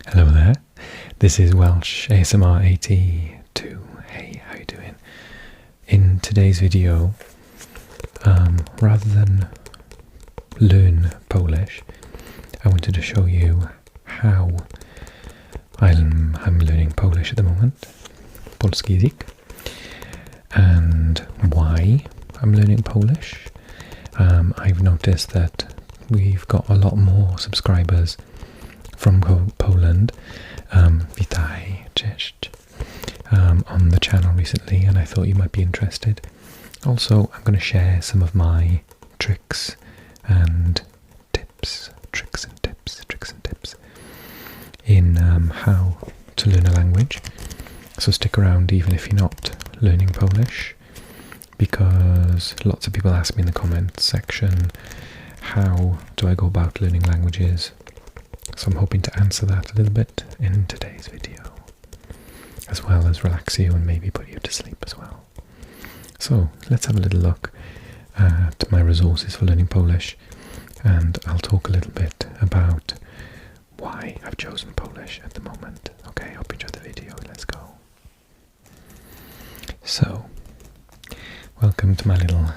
Hello there, this is Welsh ASMR 82. Hey, how you doing? In today's video, rather than learn Polish, I wanted to show you how I'm learning Polish at the moment, polski język, and why I'm learning Polish. I've noticed that we've got a lot more subscribers from Poland, witaj, cześć, on the channel recently, and I thought you might be interested. Also, I'm going to share some of my tricks and tips in how to learn a language. So stick around even if you're not learning Polish, because lots of people ask me in the comments section, how do I go about learning languages? So I'm hoping to answer that a little bit in today's video, as well as relax you and maybe put you to sleep as well. So let's have a little look at my resources for learning Polish, and I'll talk a little bit about why I've chosen Polish at the moment. Okay, hope you enjoyed the video. Let's go. So, welcome to my little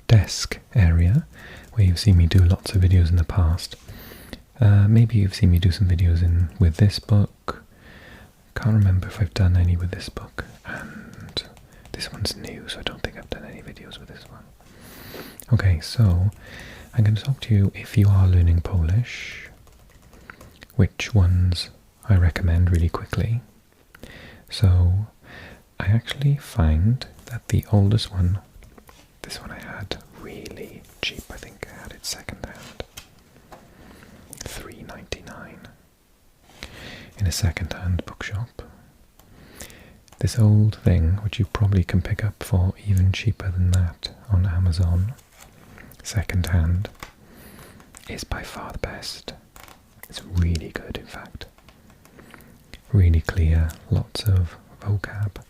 desk area where you've seen me do lots of videos in the past. Maybe you've seen me do some videos with this book. Can't remember if I've done any with this book, and this one's new, so I don't think I've done any videos with this one. Okay, so I'm going to talk to you, if you are learning Polish, which ones I recommend really quickly. So I actually find that the oldest one, this one I had really cheap. I think I had it second hand. $3.99 in a second-hand bookshop. This old thing, which you probably can pick up for even cheaper than that on Amazon, second-hand, is by far the best. It's really good, in fact. Really clear, lots of vocab,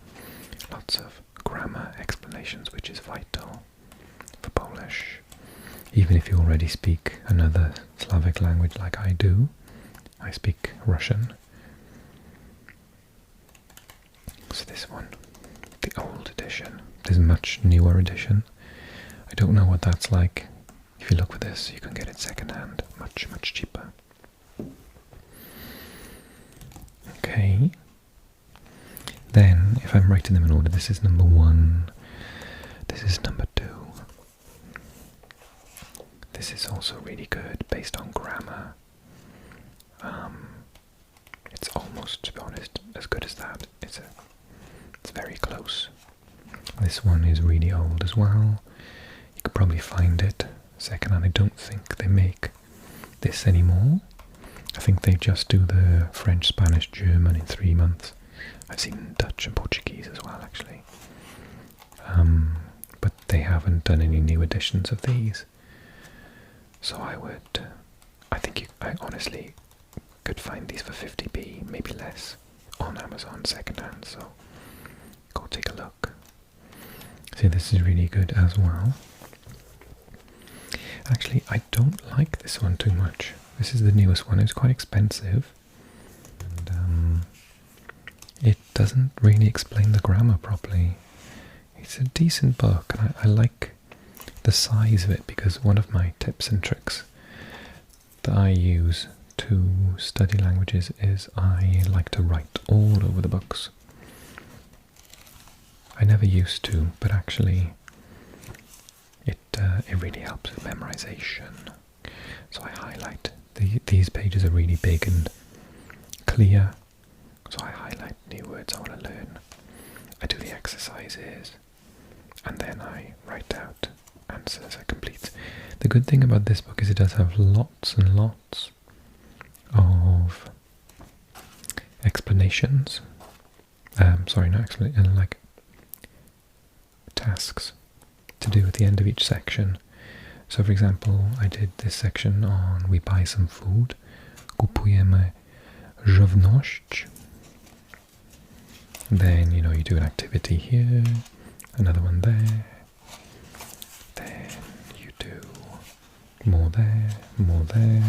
lots of grammar explanations, which is vital for Polish. Even if you already speak another Slavic language like I do, I speak Russian. So this one, the old edition. There's a much newer edition. I don't know what that's like. If you look for this, you can get it second-hand, much cheaper. Okay. Then, if I'm writing them in order, this is number 1, this is number 2. This is also really good, based on grammar. It's almost, to be honest, as good as that. It's very close. This one is really old as well. You could probably find it second-hand. I don't think they make this anymore. I think they just do the French, Spanish, German in 3 months. I've seen Dutch and Portuguese as well, actually. But they haven't done any new editions of these. So I think I honestly could find these for 50p, maybe less, on Amazon secondhand, so go take a look. See, this is really good as well. Actually, I don't like this one too much. This is the newest one. It's quite expensive, and it doesn't really explain the grammar properly. It's a decent book, and I like the size of it, because one of my tips and tricks that I use to study languages is I like to write all over the books. I never used to, but actually it really helps with memorization. So I highlight. These pages are really big and clear, so I highlight new words I want to learn. I do the exercises, and then I write out answers I complete. The good thing about this book is it does have lots and lots of explanations. Sorry, not explanations, like tasks to do at the end of each section. So for example, I did this section on we buy some food. Kupujemy żywność. Then, you do an activity here, another one there. Then you do more there, more there.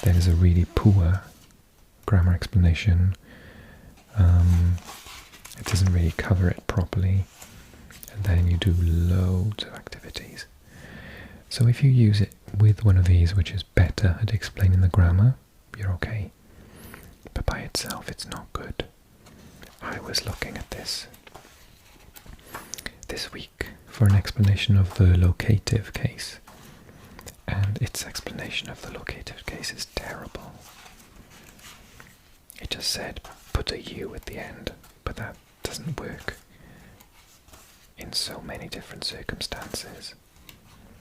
There's a really poor grammar explanation. It doesn't really cover it properly. And then you do loads of activities. So if you use it with one of these, which is better at explaining the grammar, you're okay. But by itself, it's not good. I was looking at this week for an explanation of the locative case, and its explanation of the locative case is terrible. It just said put a U at the end, but that doesn't work in so many different circumstances.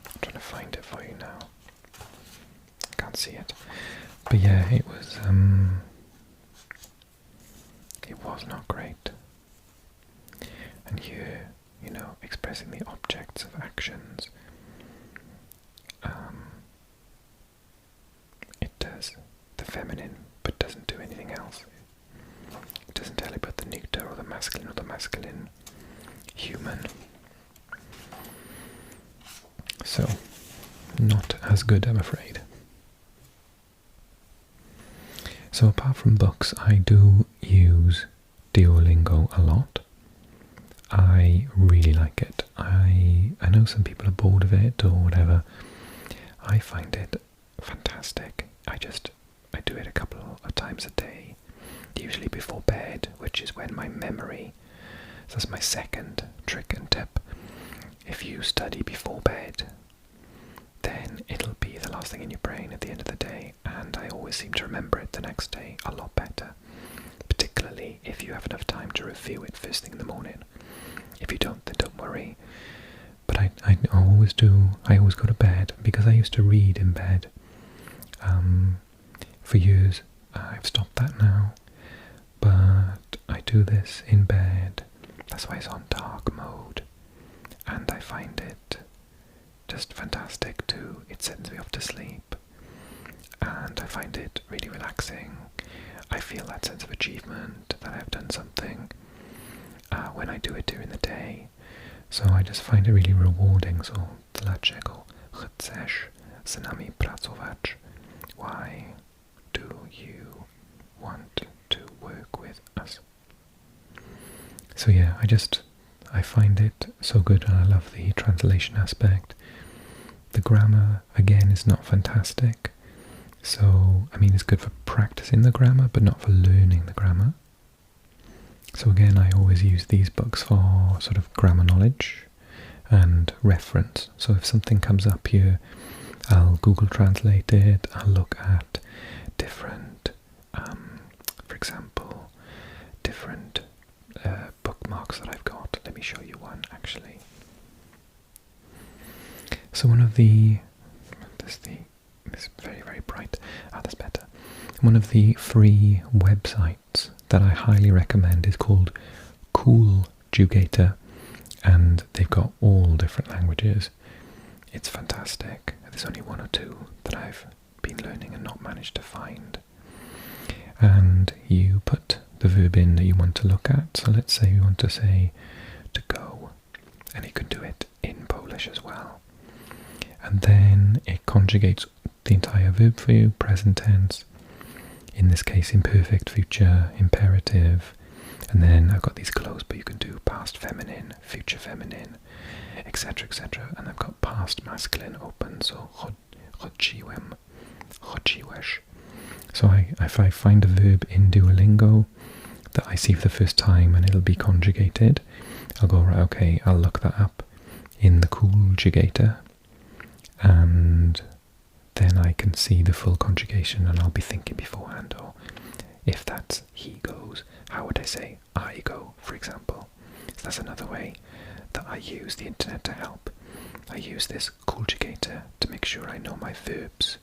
I'm trying to find it for you now. I can't see it. But yeah, it was not great. And here, you know, expressing the objects of actions, it does the feminine, but doesn't do anything else. It doesn't tell you about the neuter or the masculine human. So, not as good, I'm afraid. So apart from books, I do use Duolingo a lot. I really like it. I know some people are bored of it or whatever. I find it fantastic. I do it a couple of times a day, usually before bed, which is when my memory, so that's my second trick and tip. If you study before bed, then it'll be the last thing in your brain at the end of the day, and I always seem to remember it the next day a lot better, particularly if you have enough time to review it first thing in the morning. If you don't, then don't worry. But I always do. I always go to bed, because I used to read in bed for years. I've stopped that now, but I do this in bed. That's why it's on dark mode, and I find it just fantastic too. It sends me off to sleep, and I find it really relaxing. I feel that sense of achievement that I've done something when I do it during the day. So I just find it really rewarding. So dlaczego chcesz z nami pracować? Why do you want to work with us? So yeah, I find it so good, and I love the translation aspect. The grammar, again, is not fantastic. So, I mean, it's good for practicing the grammar, but not for learning the grammar. So again, I always use these books for sort of grammar knowledge and reference. So if something comes up here, I'll Google Translate it, I'll look at different, for example, different bookmarks that I've got. Let me show you one, actually. So one of the, it's very, very bright. That's better. One of the free websites that I highly recommend is called Cool Educator, and they've got all different languages. It's fantastic. There's only one or two that I've been learning and not managed to find. And you put the verb in that you want to look at. So let's say you want to say to go, and you can do it in Polish as well. And then it conjugates the entire verb for you, present tense, in this case imperfect, future, imperative, and then I've got these closed, but you can do past feminine, future feminine, etc, etc, and I've got past masculine open, so chodziłem, chodziłeś. So if I find a verb in Duolingo that I see for the first time and it'll be conjugated, I'll go, right, okay, I'll look that up in the conjugator, and then I can see the full conjugation, and I'll be thinking beforehand, or if that's he goes, how would I say I go, for example? So that's another way that I use the internet to help. I use this conjugator to make sure I know my verbs.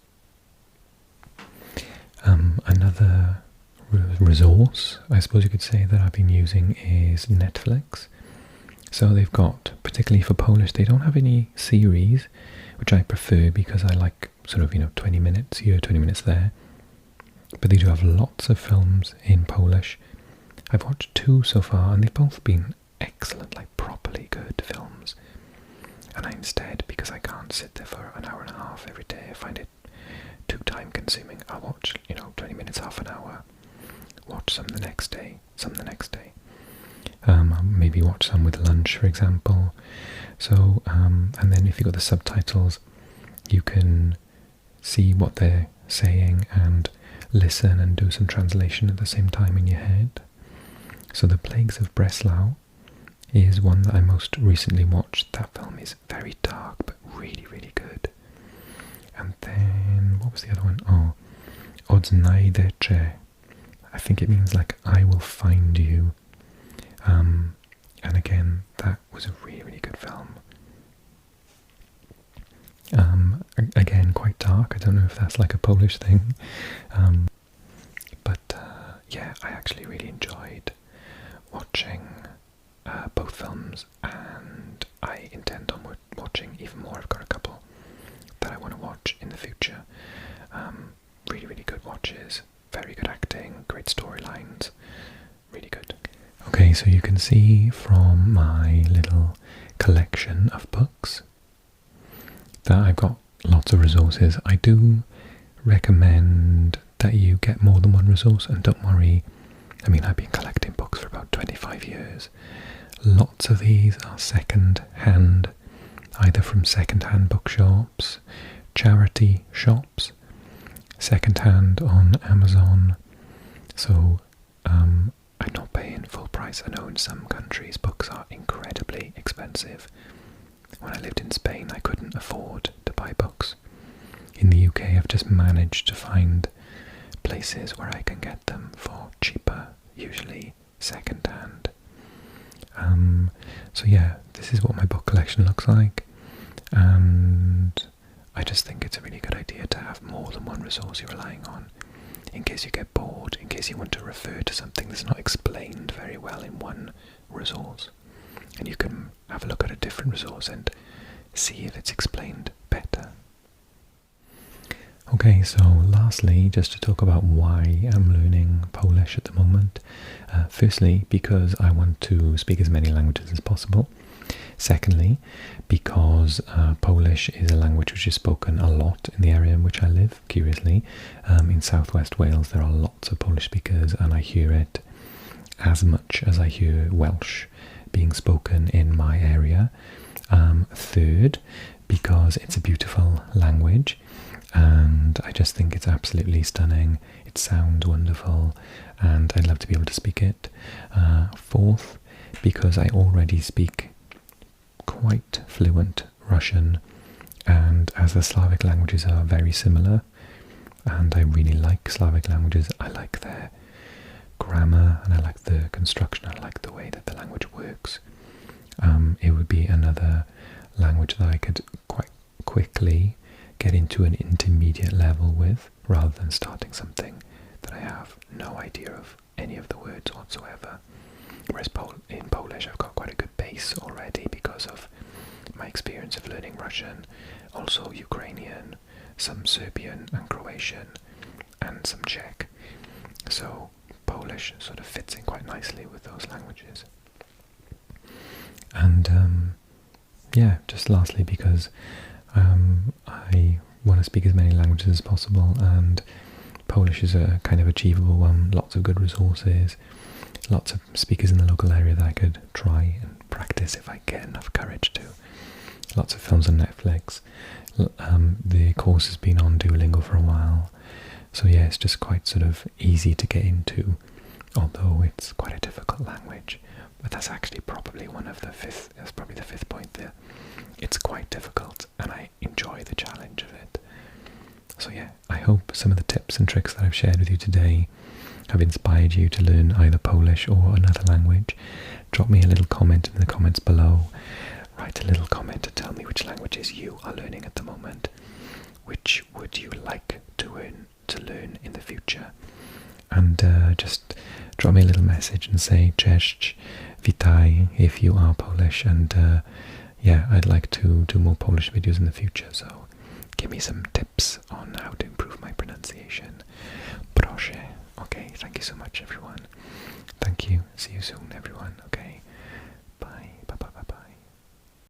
Another resource, I suppose you could say, that I've been using is Netflix. So they've got, particularly for Polish, they don't have any series, which I prefer because I like sort of, 20 minutes here, 20 minutes there. But they do have lots of films in Polish. I've watched 2 so far, and they've both been excellent, like properly good films. And I instead, because I can't sit there for an hour and a half every day, I find it too time consuming. I'll watch, 20 minutes, half an hour, watch some the next day, maybe watch some with lunch, for example. So, and then if you've got the subtitles, you can see what they're saying and listen and do some translation at the same time in your head. So The Plagues of Breslau is one that I most recently watched. That film is very dark, but really, really good. And then, what was the other one? Oh, Odznajdę. I think it means like, I will find you. And again, that was a really, really good film. Again, quite dark. I don't know if that's like a Polish thing. But yeah, I actually really enjoyed watching both films, and I intend on watching even more. I've got a couple that I want to watch in the future. Really, really good watches, very good acting, great storylines, really good. Okay, so you can see from my little collection of books that I've got lots of resources. I do recommend that you get more than one resource, and don't worry, I mean, I've been collecting books for about 25 years. Lots of these are second-hand, either from second-hand bookshops, charity shops, second-hand on Amazon. So I'm not paying full price. I know in some countries books are incredibly expensive. When I lived in Spain, I couldn't afford to buy books. In the UK, I've just managed to find places where I can get them for cheaper, usually second-hand. So yeah, this is what my book collection looks like, and I just think it's a really good idea to have more than one resource you're relying on, in case you get bored, in case you want to refer to something that's not explained very well in one resource, and you can have a look at a different resource and see if it's explained better. Okay, so lastly, just to talk about why I'm learning Polish at the moment. Firstly, because I want to speak as many languages as possible. Secondly, because Polish is a language which is spoken a lot in the area in which I live, curiously. In southwest Wales there are lots of Polish speakers, and I hear it as much as I hear Welsh being spoken in my area. Third, because it's a beautiful language, and I just think it's absolutely stunning. It sounds wonderful, and I'd love to be able to speak it. Fourth, because I already speak quite fluent Russian, and as the Slavic languages are very similar, and I really like Slavic languages. I like their grammar, and I like the construction, I like the way that the language works. It would be another language that I could quite quickly get into an intermediate level with, rather than starting something that I have no idea of any of the words whatsoever. Whereas in Polish I've got quite a good base already because of my experience of learning Russian, also Ukrainian, some Serbian and Croatian, and some Czech. So Polish sort of fits in quite nicely with those languages. And yeah, just lastly, because I want to speak as many languages as possible, and Polish is a kind of achievable one. Lots of good resources, lots of speakers in the local area that I could try and practice if I get enough courage to. Lots of films on Netflix. The course has been on Duolingo for a while, so yeah, it's just quite sort of easy to get into, although it's quite a difficult language. But that's actually probably that's probably the fifth point there. It's quite difficult, and I enjoy the challenge of it. So yeah, I hope some of the tips and tricks that I've shared with you today have inspired you to learn either Polish or another language. Drop me a little comment in the comments below. Write a little comment to tell me which languages you are learning at the moment. Which would you like to learn in the future? And just drop me a little message and say cześć, witaj if you are Polish, and yeah, I'd like to do more Polish videos in the future, so give me some tips on how to improve my pronunciation. Proszę. Okay, thank you so much everyone. Thank you. See you soon everyone. Okay.